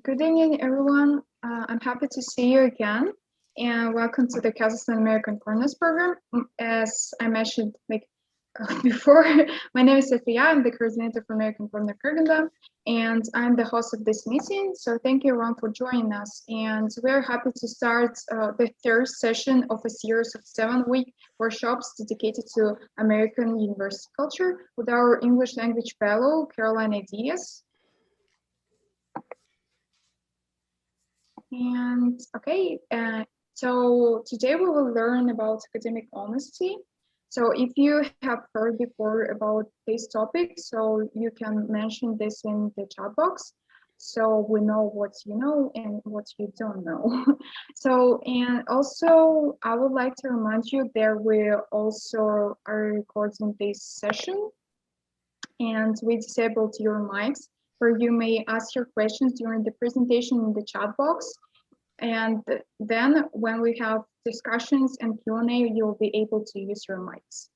Good evening, everyone. I'm happy to see you again, and welcome to the Kazakhstan American Corners program. As I mentioned before, my name is Sophia. I'm the coordinator for American Corner Kyrgyzstan, and I'm the host of this meeting. So thank you, everyone, for joining us. And we're happy to start the third session of a series of 7-week workshops dedicated to American university culture with our English language fellow, Caroline Ideus. And okay, so today we will learn about academic honesty. So if you have heard before about this topic, so you can mention this in the chat box, so we know what you know and what you don't know. So, and also I would like to remind you that we also are recording this session, and we disabled your mics, where you may ask your questions during the presentation in the chat box. And then when we have discussions and Q&A, you'll be able to use your mics.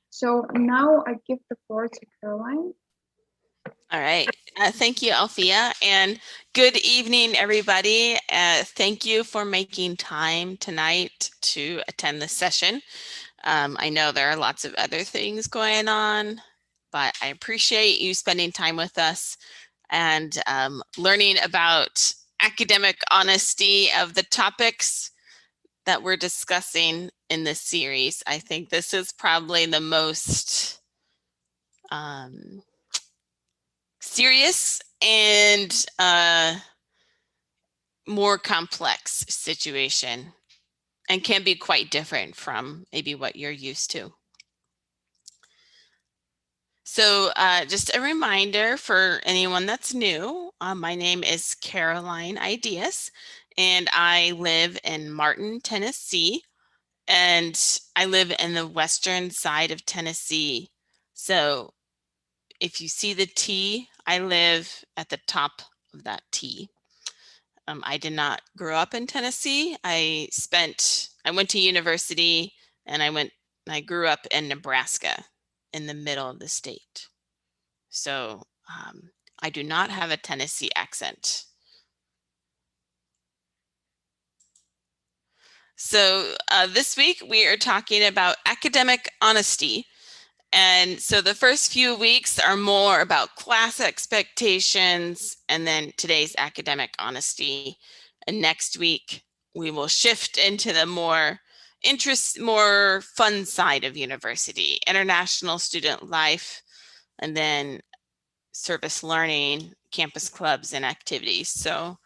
So now I give the floor to Caroline. All right. Thank you, Althea, and good evening, everybody. Thank you for making time tonight to attend this session. I know there are lots of other things going on, but I appreciate you spending time with us and learning about academic honesty of the topics that we're discussing in this series. I think this is probably the most serious and more complex situation, and can be quite different from maybe what you're used to. So just a reminder for anyone that's new, my name is Caroline Ideus, and I live in Martin, Tennessee, and I live in the western side of Tennessee. So if you see the T, I live at the top of that T. I did not grow up in Tennessee. I went to university, and I grew up in Nebraska, in the middle of the state. So I do not have a Tennessee accent. So this week we are talking about academic honesty. And so the first few weeks are more about class expectations, and then today's academic honesty. And next week we will shift into the more fun side of university, international student life, and then service learning, campus clubs, and activities. So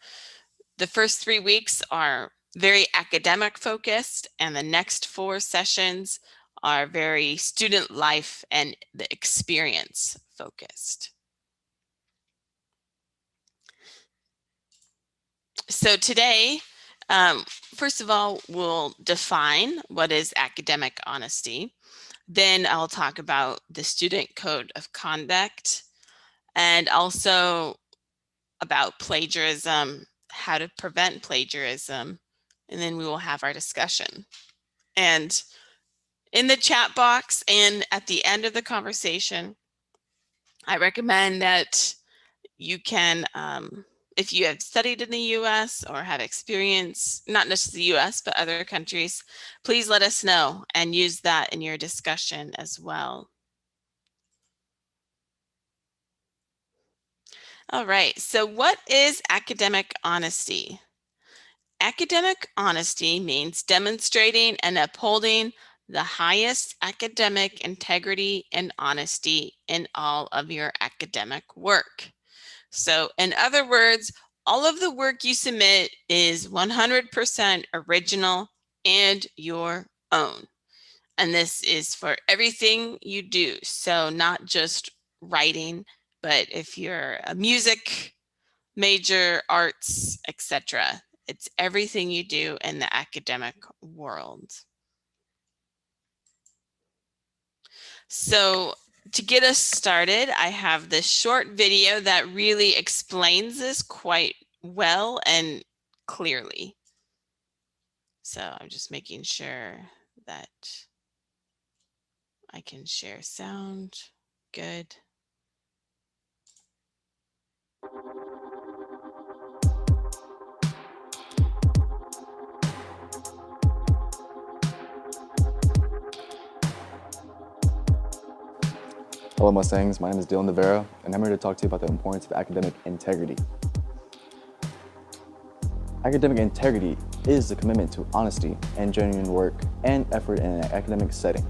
the first 3 weeks are very academic focused, and the next 4 sessions are very student life and the experience focused. So today, first of all, we'll define what is academic honesty. Then I'll talk about the student code of conduct, and also about plagiarism, how to prevent plagiarism, and then we will have our discussion. And in the chat box and at the end of the conversation, I recommend that you can, if you have studied in the US or have experience, not necessarily the US, but other countries, please let us know and use that in your discussion as well. All right, so what is academic honesty? Academic honesty means demonstrating and upholding the highest academic integrity and honesty in all of your academic work. So in other words, all of the work you submit is 100% original and your own. And this is for everything you do. So not just writing, but if you're a music major, arts, etc., it's everything you do in the academic world. So to get us started, I have this short video that really explains this quite well and clearly. So I'm just making sure that I can share sound. Good. Hello Mustangs, my name is Dylan Devera, and I'm here to talk to you about the importance of academic integrity. Academic integrity is the commitment to honesty and genuine work and effort in an academic setting.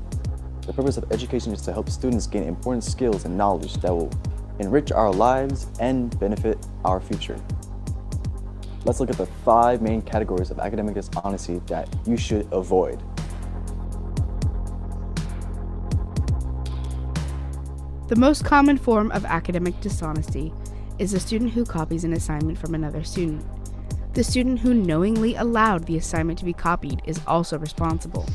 The purpose of education is to help students gain important skills and knowledge that will enrich our lives and benefit our future. Let's look at the 5 main categories of academic dishonesty that you should avoid. The most common form of academic dishonesty is a student who copies an assignment from another student. The student who knowingly allowed the assignment to be copied is also responsible.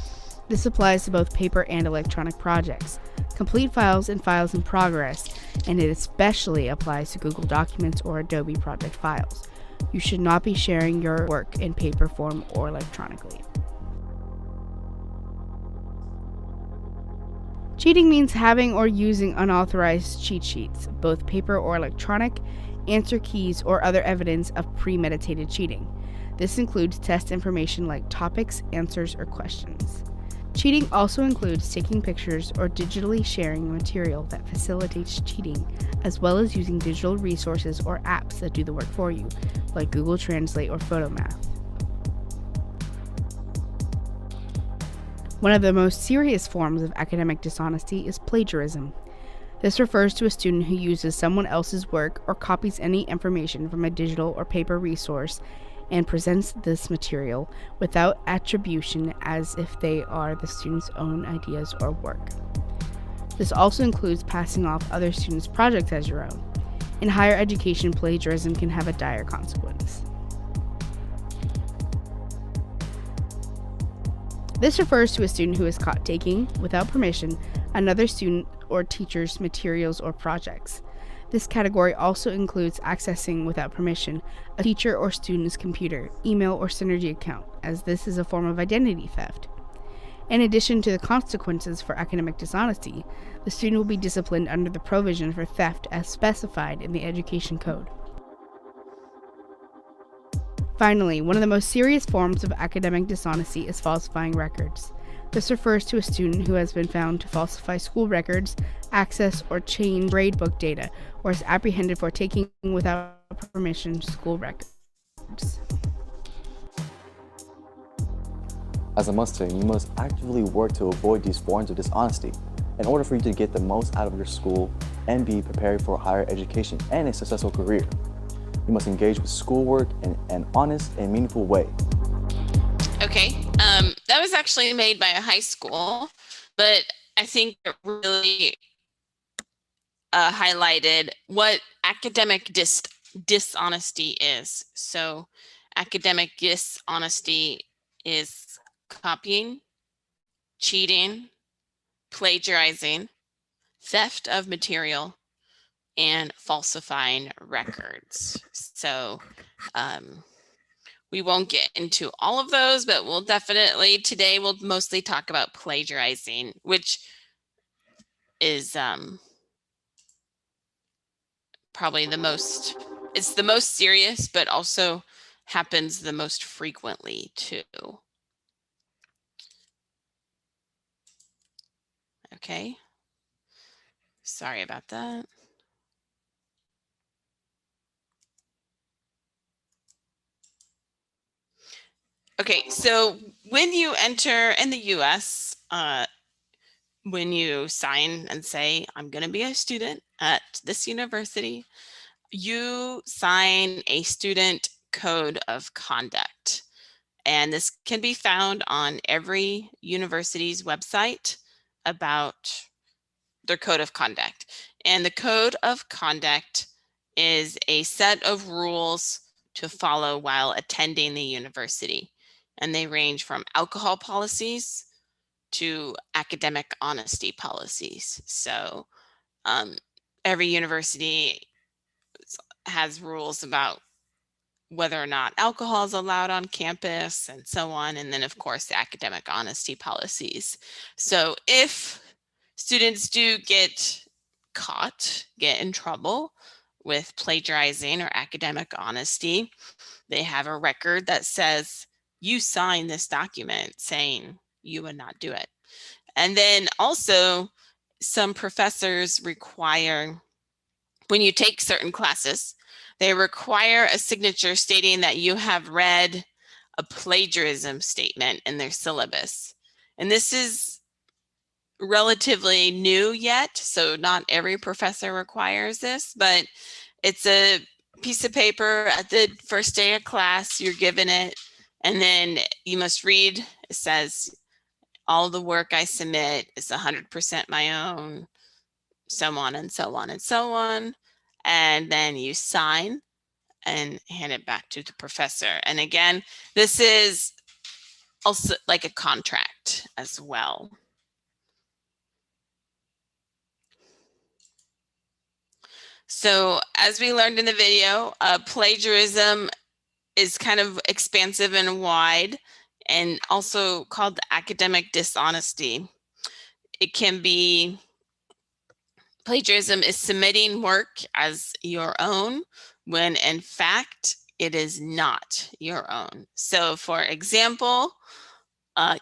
This applies to both paper and electronic projects, complete files and files in progress, and it especially applies to Google Documents or Adobe project files. You should not be sharing your work in paper form or electronically. Cheating means having or using unauthorized cheat sheets, both paper or electronic, answer keys, or other evidence of premeditated cheating. This includes test information like topics, answers, or questions. Cheating also includes taking pictures or digitally sharing material that facilitates cheating, as well as using digital resources or apps that do the work for you, like Google Translate or PhotoMath. One of the most serious forms of academic dishonesty is plagiarism. This refers to a student who uses someone else's work or copies any information from a digital or paper resource and presents this material without attribution as if they are the student's own ideas or work. This also includes passing off other students' projects as your own. In higher education, plagiarism can have a dire consequence. This refers to a student who is caught taking, without permission, another student or teacher's materials or projects. This category also includes accessing, without permission, a teacher or student's computer, email, or Synergy account, as this is a form of identity theft. In addition to the consequences for academic dishonesty, the student will be disciplined under the provision for theft as specified in the Education Code. Finally, one of the most serious forms of academic dishonesty is falsifying records. This refers to a student who has been found to falsify school records, access or change gradebook data, or is apprehended for taking without permission school records. As a Mustang, you must actively work to avoid these forms of dishonesty in order for you to get the most out of your school and be prepared for higher education and a successful career. You must engage with schoolwork in an honest and meaningful way. Okay, that was actually made by a high school, but I think it really highlighted what academic dishonesty is. So academic dishonesty is copying, cheating, plagiarizing, theft of material, and falsifying records. So we won't get into all of those, but we'll definitely, today we'll mostly talk about plagiarizing, which is probably it's the most serious, but also happens the most frequently too. Okay, sorry about that. Okay, so when you enter in the US, when you sign and say, I'm going to be a student at this university, you sign a student code of conduct. And this can be found on every university's website about their code of conduct. And the code of conduct is a set of rules to follow while attending the university. And they range from alcohol policies to academic honesty policies. So every university has rules about whether or not alcohol is allowed on campus and so on. And then of course the academic honesty policies. So if students do get caught, get in trouble with plagiarizing or academic honesty, they have a record that says you signed this document saying you would not do it. And then also some professors require, when you take certain classes, they require a signature stating that you have read a plagiarism statement in their syllabus. And this is relatively new yet, so not every professor requires this, but it's a piece of paper at the first day of class, you're given it, and then you must read. It says, all the work I submit is 100% my own, so on and so on and so on. And then you sign and hand it back to the professor. And again, this is also like a contract as well. So as we learned in the video, plagiarism is kind of expansive and wide, and also called academic dishonesty. It can be, plagiarism is submitting work as your own when in fact it is not your own. So for example,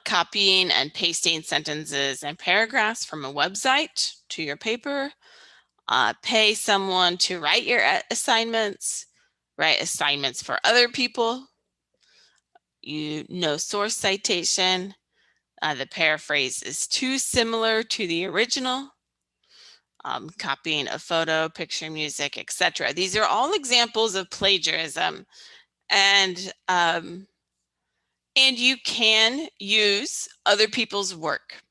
copying and pasting sentences and paragraphs from a website to your paper, pay someone to write your assignments, write assignments for other people, no source citation, the paraphrase is too similar to the original, copying a photo, picture, music, etc. These are all examples of plagiarism, and you can use other people's work,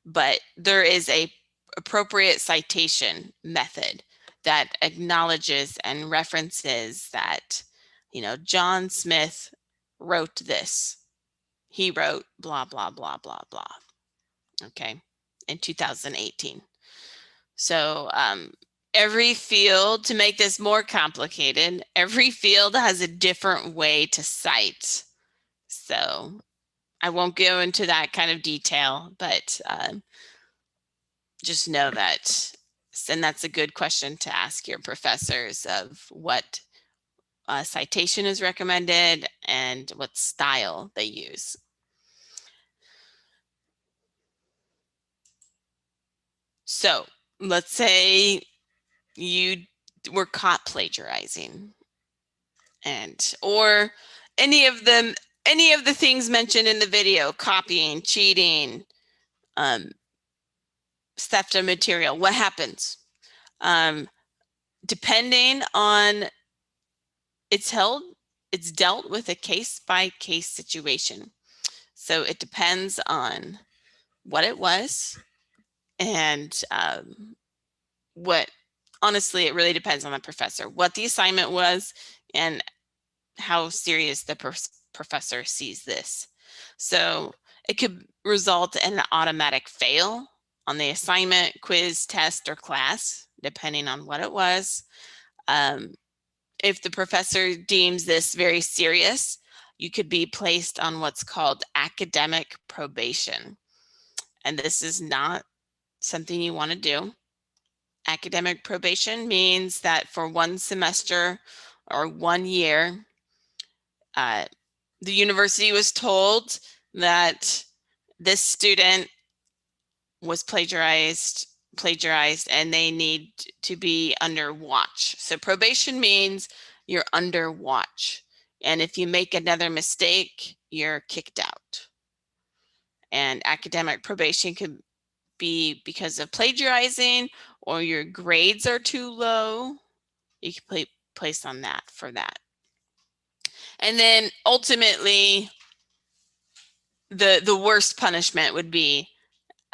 but there is a appropriate citation method that acknowledges and references that, you know, John Smith wrote this. He wrote blah, blah, blah, blah, blah. Okay, in 2018. So every field, to make this more complicated, every field has a different way to cite. So I won't go into that kind of detail, but just know that, and that's a good question to ask your professors, of what citation is recommended and what style they use. So let's say you were caught plagiarizing, or any of the things mentioned in the video, copying, cheating, theft of material. What happens? Depending on, it's dealt with a case-by-case situation. So it depends on what it was, and honestly, it really depends on the professor, what the assignment was, and how serious the professor sees this. So it could result in an automatic fail on the assignment, quiz, test, or class, depending on what it was. If the professor deems this very serious, you could be placed on what's called academic probation. And this is not something you want to do. Academic probation means that for one semester or 1 year, the university was told that this student was plagiarized, and they need to be under watch. So probation means you're under watch. And if you make another mistake, you're kicked out. And academic probation could be because of plagiarizing, or your grades are too low. You can be placed on that for that. And then ultimately, the worst punishment would be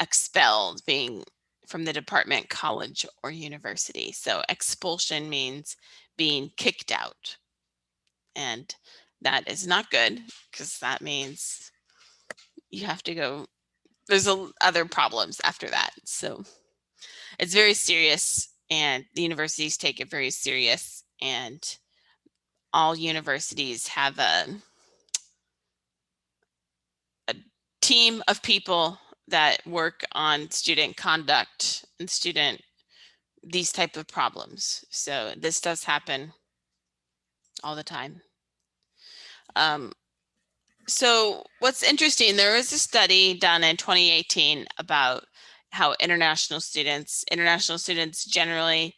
expelled, being from the department, college, or university. So expulsion means being kicked out. And that is not good, because that means you have to go, there's other problems after that. So it's very serious, and the universities take it very serious, and all universities have a team of people that work on student conduct and these type of problems. So this does happen all the time. So what's interesting, there was a study done in 2018 about how international students generally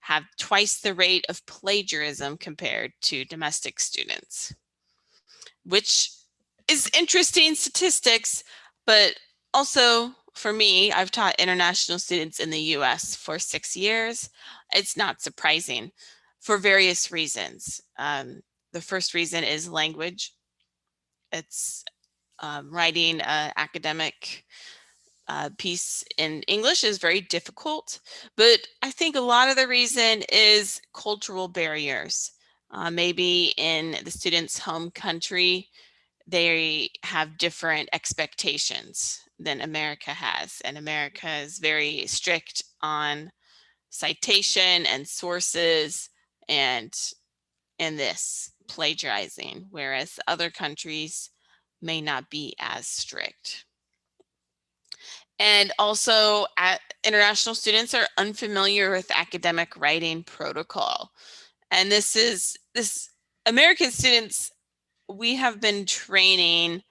have twice the rate of plagiarism compared to domestic students, which is interesting statistics, but also for me, I've taught international students in the US for 6 years. It's not surprising for various reasons. The first reason is language. It's writing an academic piece in English is very difficult, but I think a lot of the reason is cultural barriers. Maybe in the student's home country, they have different expectations than America has, and America is very strict on citation and sources and this plagiarizing, whereas other countries may not be as strict. And also, international students are unfamiliar with academic writing protocol. And this American students, we have been training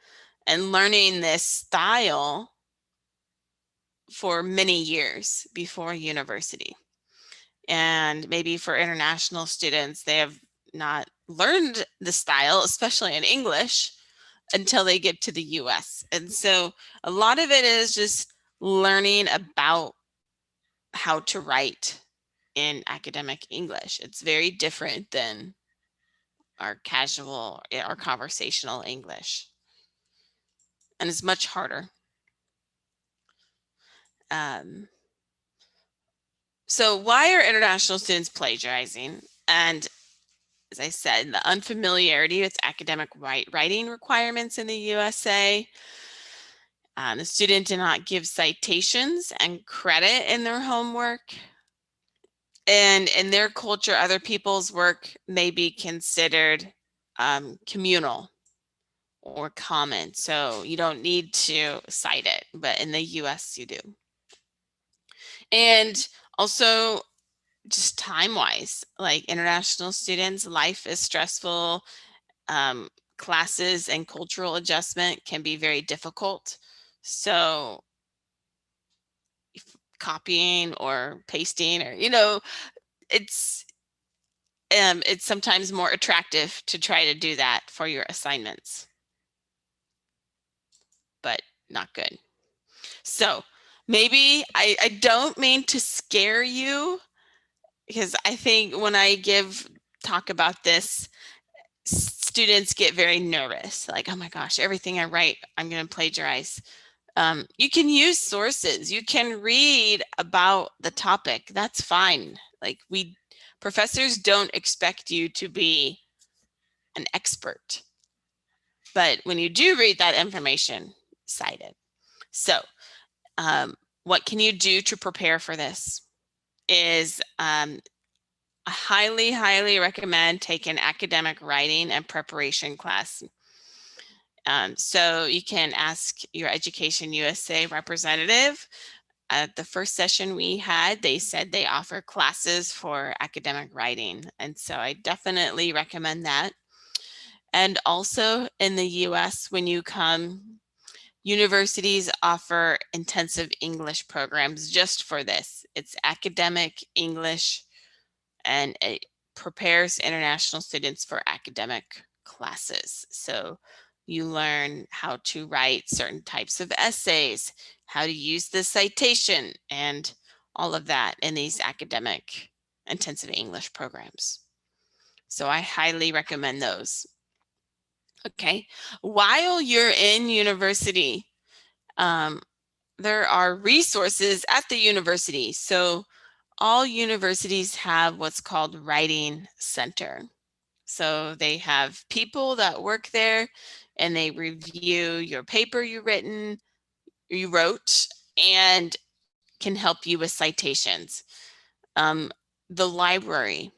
and learning this style for many years before university. And maybe for international students, they have not learned the style, especially in English, until they get to the US. And so a lot of it is just learning about how to write in academic English. It's very different than our casual or conversational English. And it's much harder. So why are international students plagiarizing? And as I said, the unfamiliarity with academic writing requirements in the USA. The student did not give citations and credit in their homework. And in their culture, other people's work may be considered communal or common. So you don't need to cite it, but in the US you do. And also just time-wise, like international students, life is stressful. Classes and cultural adjustment can be very difficult. So copying or pasting, or it's sometimes more attractive to try to do that for your assignments, but not good. So maybe I don't mean to scare you, because I think when I talk about this, students get very nervous, like, oh my gosh, everything I write, I'm going to plagiarize. You can use sources. You can read about the topic. That's fine. Like, professors don't expect you to be an expert. But when you do read that information, cite it. So what can you do to prepare for this is I highly, highly recommend taking an academic writing and preparation class. So you can ask your Education USA representative. At the first session we had, they said they offer classes for academic writing. And so I definitely recommend that. And also in the US, when you come, universities offer intensive English programs just for this. It's academic English, and it prepares international students for academic classes. So you learn how to write certain types of essays, how to use the citation, and all of that in these academic intensive English programs. So I highly recommend those. Okay, while you're in university, there are resources at the university. So all universities have what's called Writing Center. So they have people that work there, and they review your paper you wrote, and can help you with citations. The library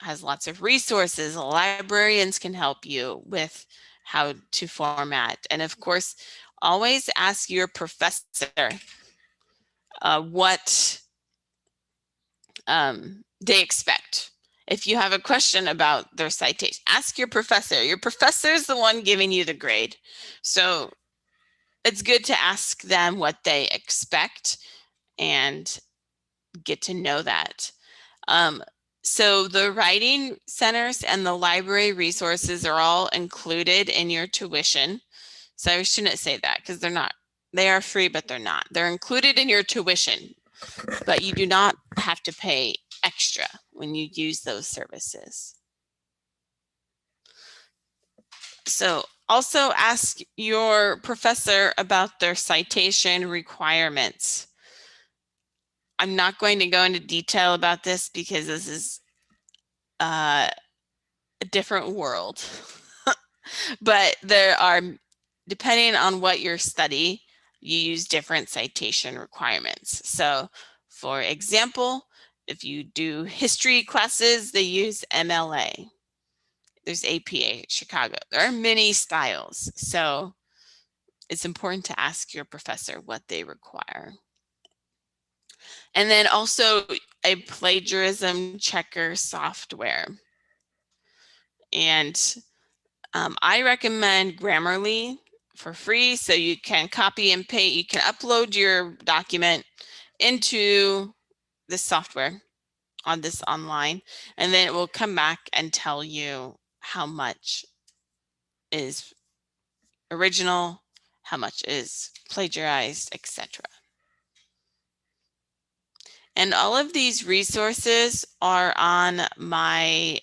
has lots of resources. Librarians can help you with how to format. And of course, always ask your professor what they expect. if you have a question about their citation, ask your professor. Your professor is the one giving you the grade. So it's good to ask them what they expect and get to know that. So the writing centers and the library resources are all included in your tuition. So I shouldn't say that because they're not. They are free, but they're not. They're included in your tuition, but you do not have to pay extra when you use those services. So also ask your professor about their citation requirements. I'm not going to go into detail about this because this is a different world. But there are, depending on what your study, you use different citation requirements. So for example, if you do history classes, they use MLA. There's APA, Chicago. There are many styles. So it's important to ask your professor what they require. And then also a plagiarism checker software. And I recommend Grammarly for free, so you can copy and paste. You can upload your document into this software on this online, and then it will come back and tell you how much is original, how much is plagiarized, etc. And all of these resources are on my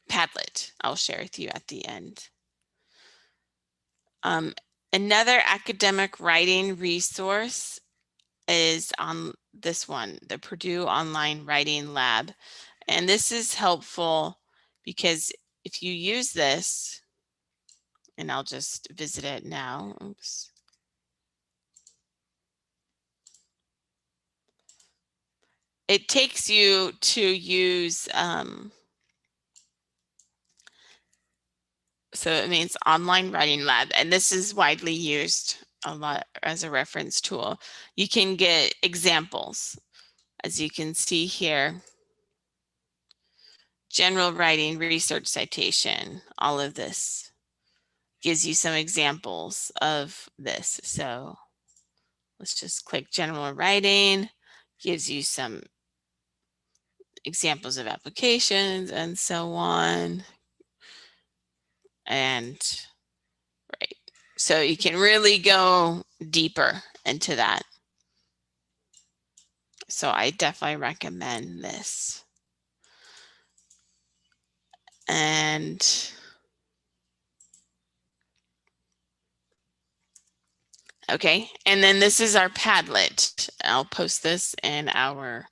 Padlet. I'll share with you at the end. Another academic writing resource is on this one, the Purdue Online Writing Lab. And this is helpful because if you use this, and I'll just visit it now. Oops. It takes you to use, so it means online writing lab, and this is widely used a lot as a reference tool. You can get examples, as you can see here. General writing, research citation, all of this gives you some examples of this. So let's just click general writing, gives you some examples of applications and so on. And right, so you can really go deeper into that. So I definitely recommend this. And okay, and then this is our Padlet. I'll post this in our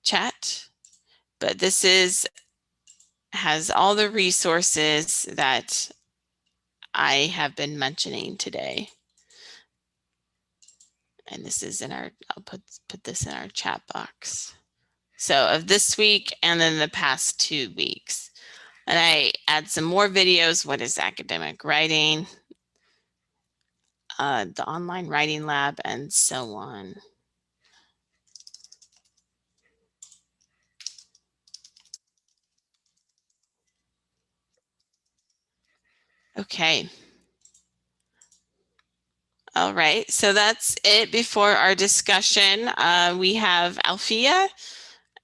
chat, but this has all the resources that I have been mentioning today. And this is in our, I'll put this in our chat box. So of this week and then the past 2 weeks. And I add some more videos. What is academic writing? The online writing lab and so on. Okay. All right, so that's it before our discussion. We have Alfia,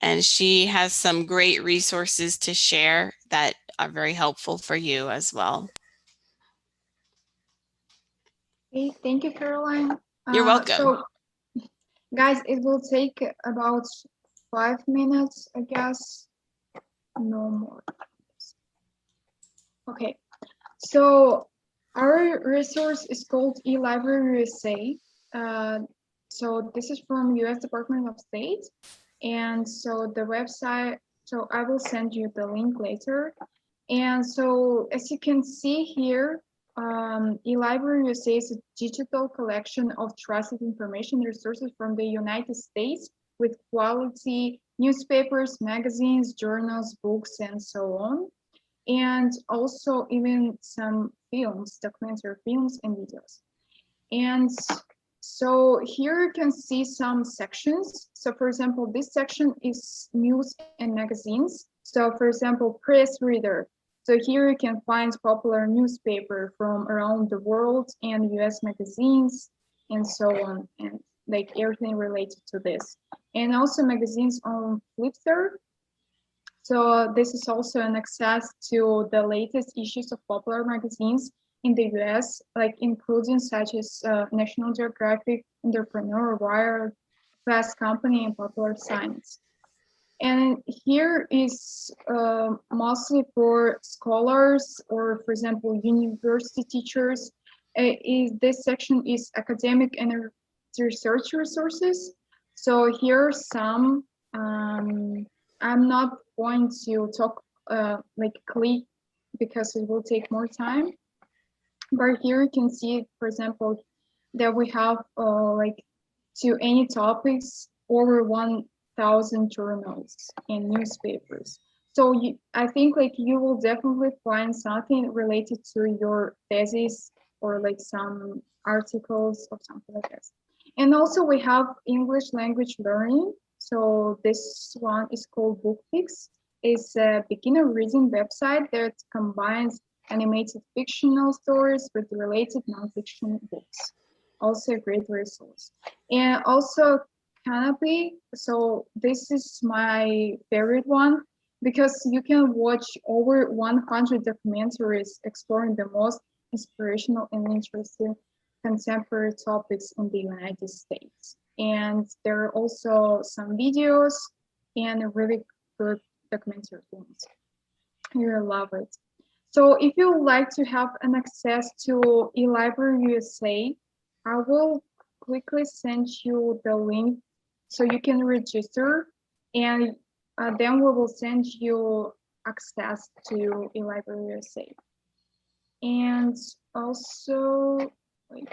and she has some great resources to share that are very helpful for you as well. Okay, thank you, Caroline. You're welcome. So, guys, it will take about 5 minutes, I guess. No more. Okay, so our resource is called eLibraryUSA. So this is from US Department of State. And so the website, so I will send you the link later. And so as you can see here, eLibraryUSA is a digital collection of trusted information resources from the United States with quality newspapers, magazines, journals, books, and so on. And also even some films, documentary films and videos. And So here you can see some sections. So for example, this section is news and magazines. So for example, press reader. So here you can find popular newspaper from around the world and US magazines and so on, and like everything related to this. And also magazines on Flipster. So this is also an access to the latest issues of popular magazines in the US, like including such as National Geographic, Entrepreneur, Wired, Fast Company, and Popular Science. And here is mostly for scholars or, for example, university teachers. This section is academic and research resources. So here are some. I'm not going to talk like click because it will take more time. But here you can see, for example, that we have like to any topics over 1,000 journals and newspapers. So I think like you will definitely find something related to your thesis or like some articles or something like this. And also we have English language learning. So this one is called BookFix. It's a beginner reading website that combines animated fictional stories with related nonfiction books. Also a great resource. And also Canopy. So this is my favorite one because you can watch over 100 documentaries exploring the most inspirational and interesting contemporary topics in the United States. And there are also some videos and really good documentary films. You'll love it. So if you would like to have an access to eLibraryUSA, I will quickly send you the link so you can register, and then we will send you access to eLibraryUSA. And also, wait.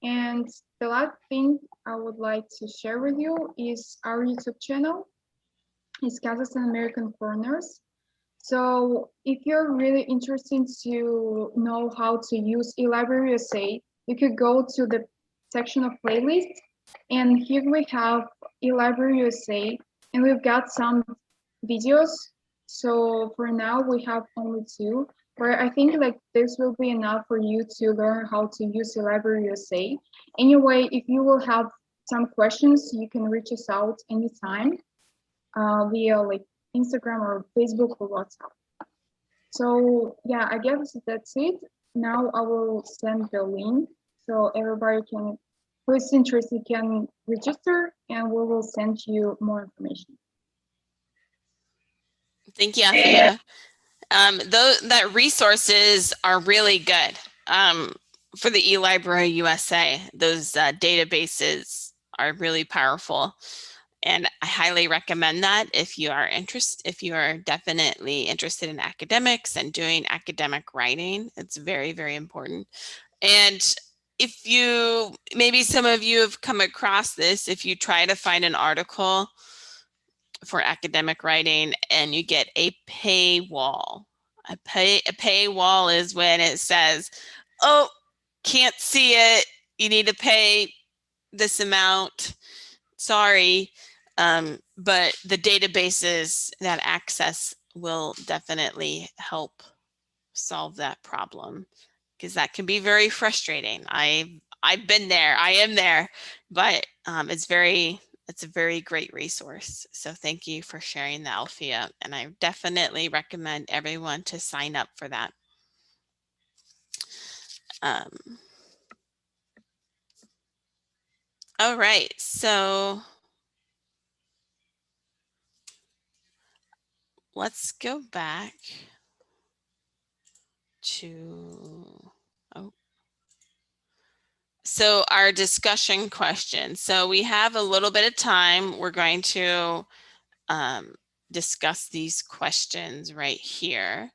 And the last thing I would like to share with you is our YouTube channel. It's Kazakhstan American Corners. So if you're really interested to know how to use eLibraryUSA, you could go to the section of playlists, and here we have eLibraryUSA, and we've got some videos. So for now we have only 2, but I think like this will be enough for you to learn how to use eLibraryUSA. Anyway, if you will have some questions, you can reach us out anytime via like Instagram or Facebook or WhatsApp. So yeah, I guess that's it. Now I will send the link so everybody who is interested can register, and we will send you more information. Thank you, Afia. That resources are really good for the eLibraryUSA. Those databases are really powerful. And I highly recommend that if you are definitely interested in academics and doing academic writing. It's very, very important. And if maybe some of you have come across this, if you try to find an article for academic writing and you get a paywall. A paywall is when it says, oh, can't see it, you need to pay this amount, sorry. But the databases that access will definitely help solve that problem, because that can be very frustrating. I've been there, I am there, but it's a very great resource. So thank you for sharing that, Alfia. And I definitely recommend everyone to sign up for that. All right, so let's go back to, so our discussion question. So we have a little bit of time. We're going to discuss these questions right here.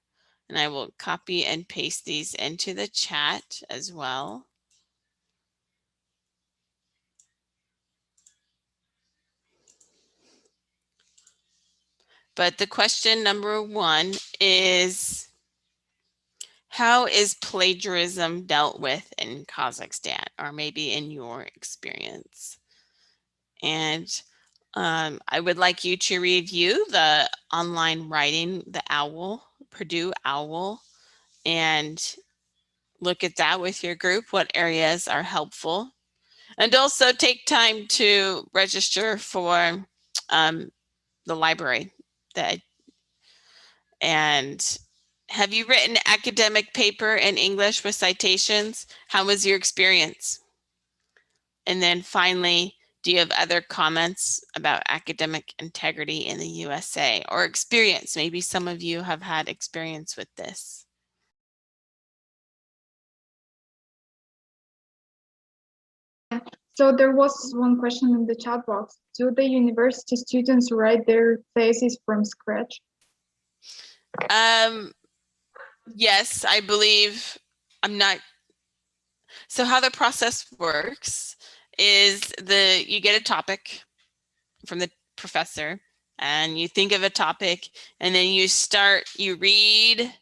And I will copy and paste these into the chat as well. But the question number 1 is, How is plagiarism dealt with in Kazakhstan, or maybe in your experience? And I would like you to review the online writing, the OWL, Purdue OWL, and look at that with your group, what areas are helpful. And also take time to register for the library. And have you written academic paper in English with citations? How was your experience? And then finally, do you have other comments about academic integrity in the USA or experience? Maybe some of you have had experience with this. So there was one question in the chat box. Do the university students write their thesis from scratch? Yes, I believe. I'm not. So how the process works is you get a topic from the professor and you think of a topic, and then you read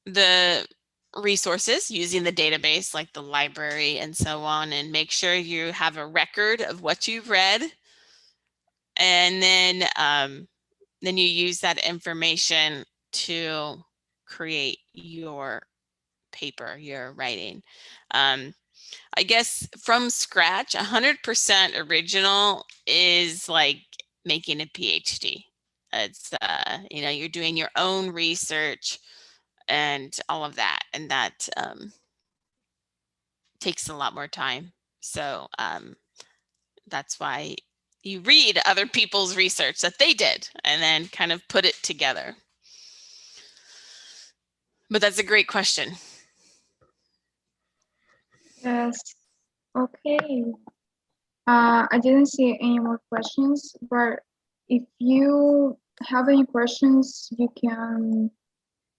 the resources using the database like the library and so on, and make sure you have a record of what you've read. And then you use that information to create your paper, your writing. I guess from scratch, 100% original is like making a PhD. It's, you're doing your own research and all of that. And that takes a lot more time. So that's why you read other people's research that they did and then kind of put it together. But that's a great question. Yes. Okay. I didn't see any more questions, but if you have any questions, you can,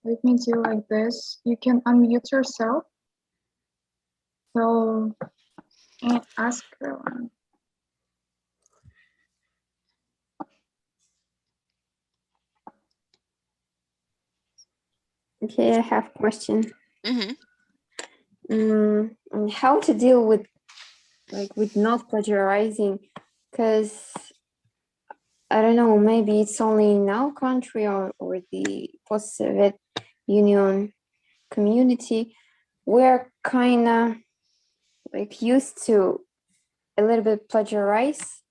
let me do like this. You can unmute yourself. So, and ask Caroline. Okay, I have a question. Mm-hmm. How to deal with not plagiarizing? Because I don't know, maybe it's only in our country or the post-Soviet Union community. We're kind of used to a little bit plagiarize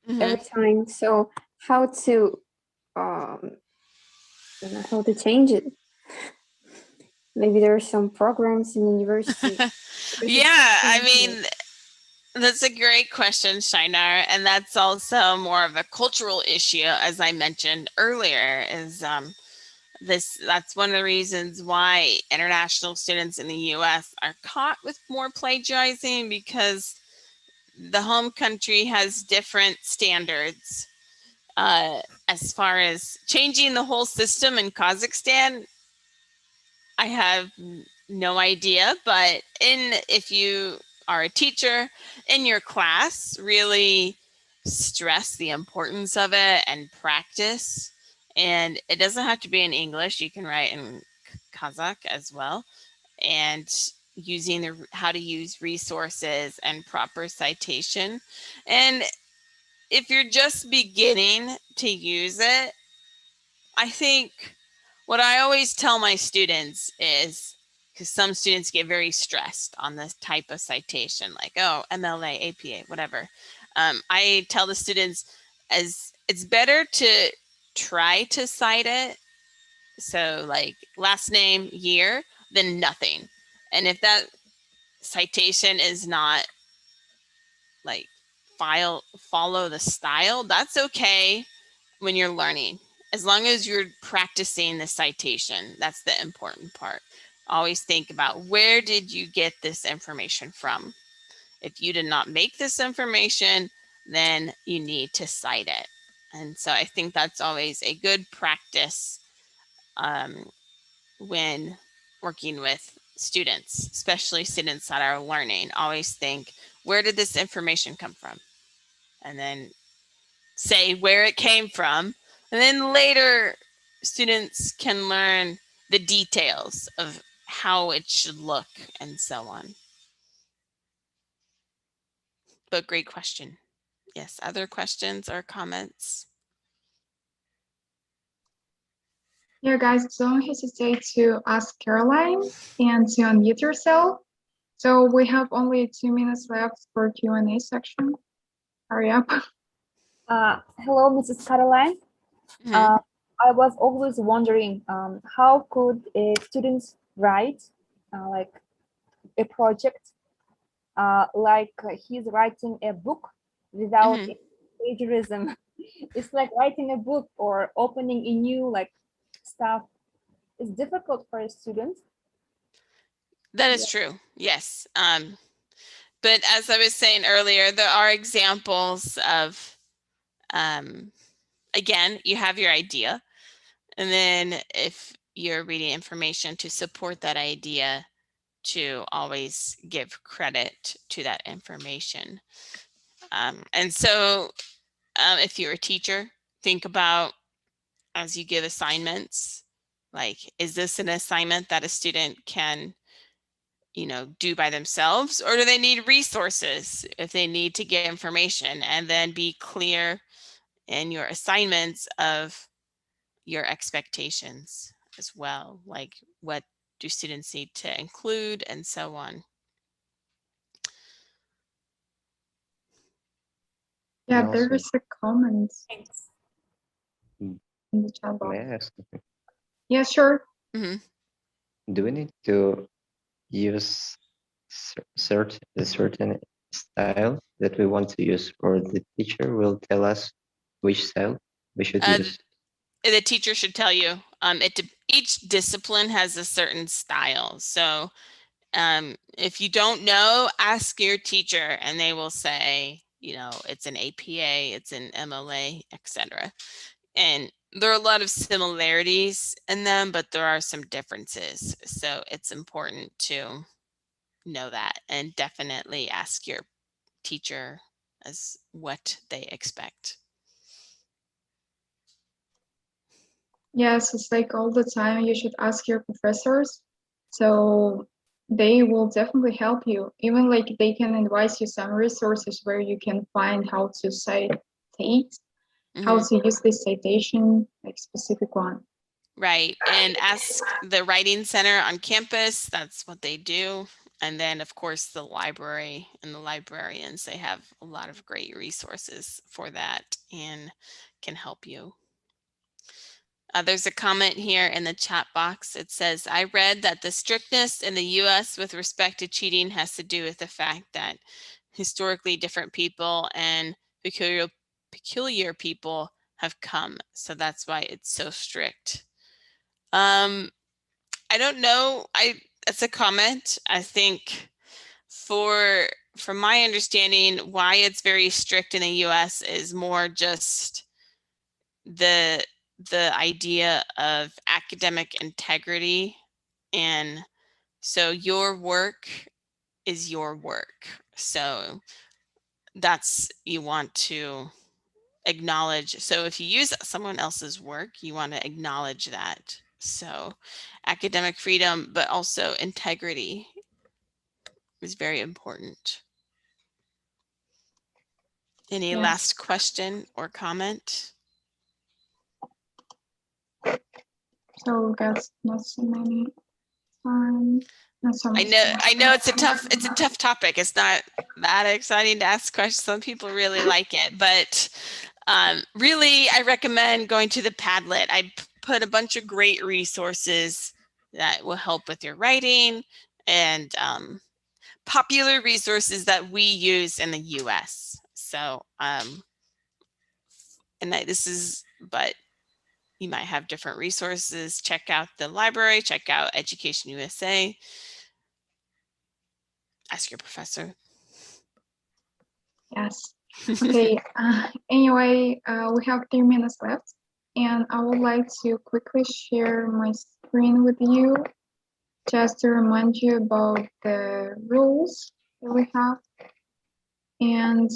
every time. So how to change it? Maybe there are some programs in university. Yeah, I mean, that's a great question, Shinar. And that's also more of a cultural issue, as I mentioned earlier, is that's one of the reasons why international students in the US are caught with more plagiarizing, because the home country has different standards. As far as changing the whole system in Kazakhstan, I have no idea, but if you are a teacher in your class, really stress the importance of it and practice. And it doesn't have to be in English. You can write in Kazakh as well. And using how to use resources and proper citation. And if you're just beginning to use it, I think what I always tell my students is, because some students get very stressed on this type of citation, like, oh, MLA, APA, whatever. I tell the students, it's better to try to cite it, so like last name, year, than nothing. And if that citation is not like follow the style, that's okay when you're learning. As long as you're practicing the citation, that's the important part. Always think about, where did you get this information from? If you did not make this information, then you need to cite it. And so I think that's always a good practice when working with students, especially students that are learning. Always think, where did this information come from? And then say where it came from. And then later, students can learn the details of how it should look and so on. But great question. Yes, other questions or comments? Yeah, guys, don't hesitate to ask Caroline and to unmute yourself. So we have only 2 minutes left for Q&A section. Hurry up. Hello, Mrs. Caroline. Mhm. I was always wondering how could students write like a project like he's writing a book without Mhm. plagiarism. It's like writing a book or opening a new like stuff. It's difficult for a student. That is true. Yes. But as I was saying earlier, there are examples of, again, you have your idea, and then if you're reading information to support that idea, to always give credit to that information. And so if you're a teacher, think about, as you give assignments, like, is this an assignment that a student can, you know, do by themselves, or do they need resources if they need to get information? And then be clear in your assignments of your expectations as well, like what do students need to include and so on. Yeah, And there also- is a comment Thanks. in the chat box. May I ask something? Yeah, sure. Mhm. Do we need to use certain style that we want to use, or the teacher will tell us which style we should use? The teacher should tell you. Each discipline has a certain style. So if you don't know, ask your teacher and they will say, you know, it's an APA, it's an MLA, etc. And there are a lot of similarities in them, but there are some differences. So it's important to know that, and definitely ask your teacher as what they expect. Yes, it's like all the time you should ask your professors. So they will definitely help you. Even like they can advise you some resources where you can find how to citate, how Mhm. to use this citation, like specific one. Right, and ask the Writing Center on campus, that's what they do. And then of course the library and the librarians, they have a lot of great resources for that and can help you. There's a comment here in the chat box. It says, I read that the strictness in the US with respect to cheating has to do with the fact that historically different people and peculiar people have come. So that's why it's so strict. I don't know. It's a comment. I think from my understanding, why it's very strict in the US is more just the idea of academic integrity. And so your work is your work. So that's, you want to acknowledge. So if you use someone else's work, you want to acknowledge that. So academic freedom, but also integrity is very important. Any Yes. last question or comment? So we got not so many time. Not so I much know time. it's a tough topic. It's not that exciting to ask questions. Some people really like it, but really I recommend going to the Padlet. I put a bunch of great resources that will help with your writing, and popular resources that we use in the US. So but you might have different resources. Check out the library, check out Education USA. Ask your professor. Yes. Okay. Anyway, we have 3 minutes left, and I would like to quickly share my screen with you, just to remind you about the rules that we have. And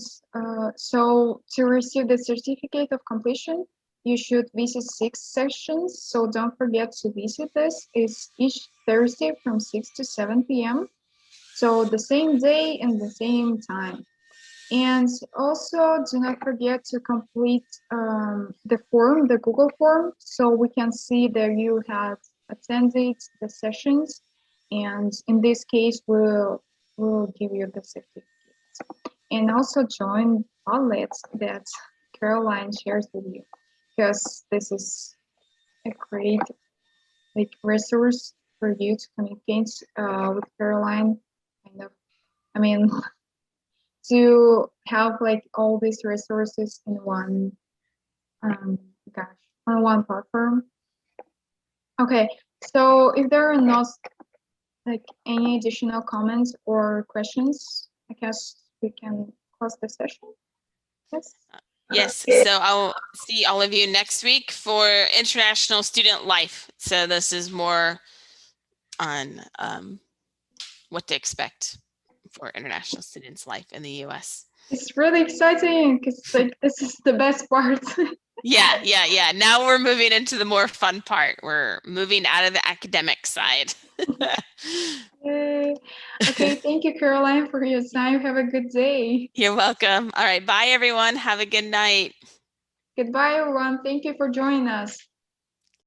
so to receive the certificate of completion, you should visit 6 sessions, so don't forget to visit this. It's each Thursday from 6 to 7 p.m. So the same day and the same time. And also do not forget to complete the form, the Google form, so we can see that you have attended the sessions. And in this case, we'll give you the certificate. And also join outlets that Caroline shares with you, because this is a great resource for you to communicate with Caroline. Kind of, I mean, to have all these resources in one, on one platform. Okay, so if there are not any additional comments or questions, I guess we can close the session. Yes. Yes, so I'll see all of you next week for International Student Life. So this is more on what to expect for international students' life in the US. It's really exciting because this is the best part. Yeah. Now we're moving into the more fun part. We're moving out of the academic side. Yay. Okay, thank you, Caroline, for your time. Have a good day. You're welcome. All right, bye everyone. Have a good night. Goodbye, everyone. Thank you for joining us.